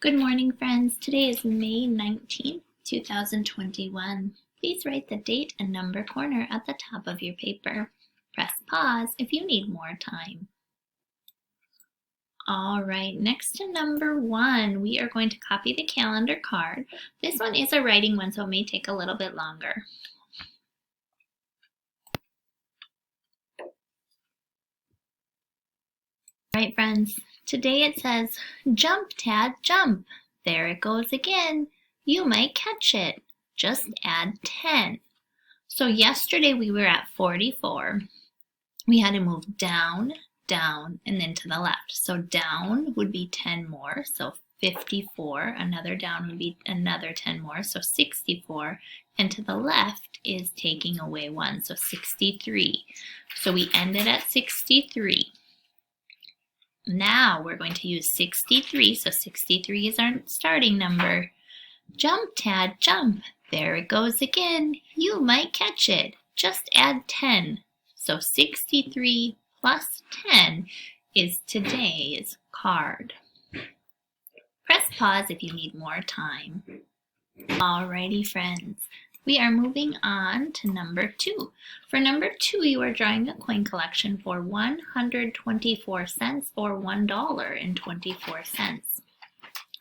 Good morning, friends. Today is May 19th, 2021. Please write the date and number corner at the top of your paper. Press pause if you need more time. All right, next to number 1, we are going to copy the calendar card. This one is a writing one, so it may take a little bit longer. All right, friends, today it says, "Jump, Tad, jump. There it goes again. You might catch it. Just add 10. So yesterday we were at 44. We had to move down, down, and then to the left. So down would be 10 more, so 54. Another down would be another 10 more, so 64. And to the left is taking away 1, so 63. So we ended at 63. Now we're going to use 63, so 63 is our starting number. Jump, Tad, jump. There it goes again. You might catch it. Just add 10. So 63 plus 10 is today's card. Press pause if you need more time. Alrighty, friends. We are moving on to number 2. For number 2, you are drawing a coin collection for 124 cents or $1.24.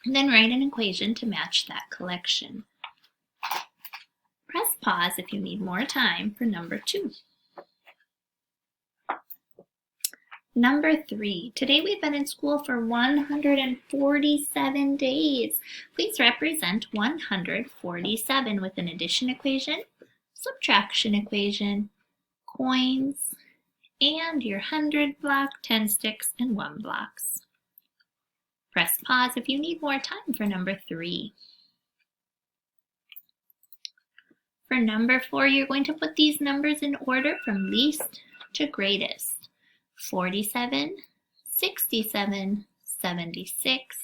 And then write an equation to match that collection. Press pause if you need more time for number 2. Number 3, today we've been in school for 147 days. Please represent 147 with an addition equation, subtraction equation, coins, and your 100 block, 10 sticks, and 1 blocks. Press pause if you need more time for number 3. For number 4, you're going to put these numbers in order from least to greatest. 47, 67, 76,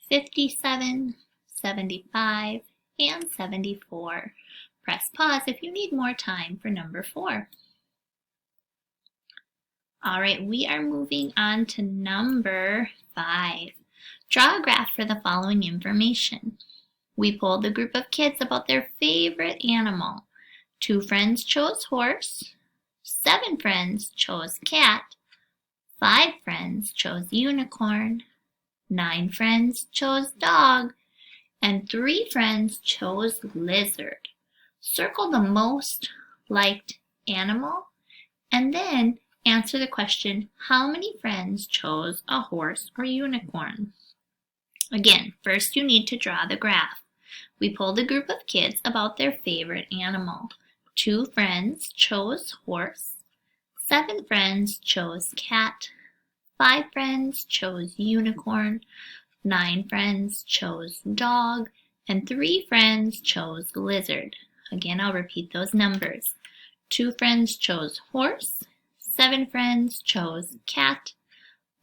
57, 75, and 74. Press pause if you need more time for number 4. All right, we are moving on to number 5. Draw a graph for the following information. We polled a group of kids about their favorite animal. 2 friends chose horse, 7 friends chose cat, 5 friends chose unicorn, 9 friends chose dog, and 3 friends chose lizard. Circle the most liked animal and then answer the question, how many friends chose a horse or unicorn? Again, first you need to draw the graph. We polled a group of kids about their favorite animal. 2 friends chose horse, 7 friends chose cat, 5 friends chose unicorn, 9 friends chose dog, and 3 friends chose lizard. Again, I'll repeat those numbers. 2 friends chose horse, 7 friends chose cat,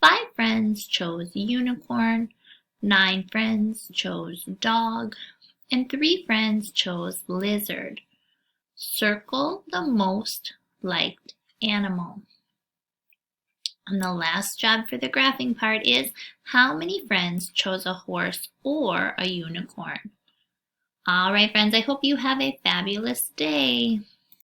5 friends chose unicorn, 9 friends chose dog, and 3 friends chose lizard. Circle the most liked animal. And the last job for the graphing part is, how many friends chose a horse or a unicorn? All right, friends, I hope you have a fabulous day.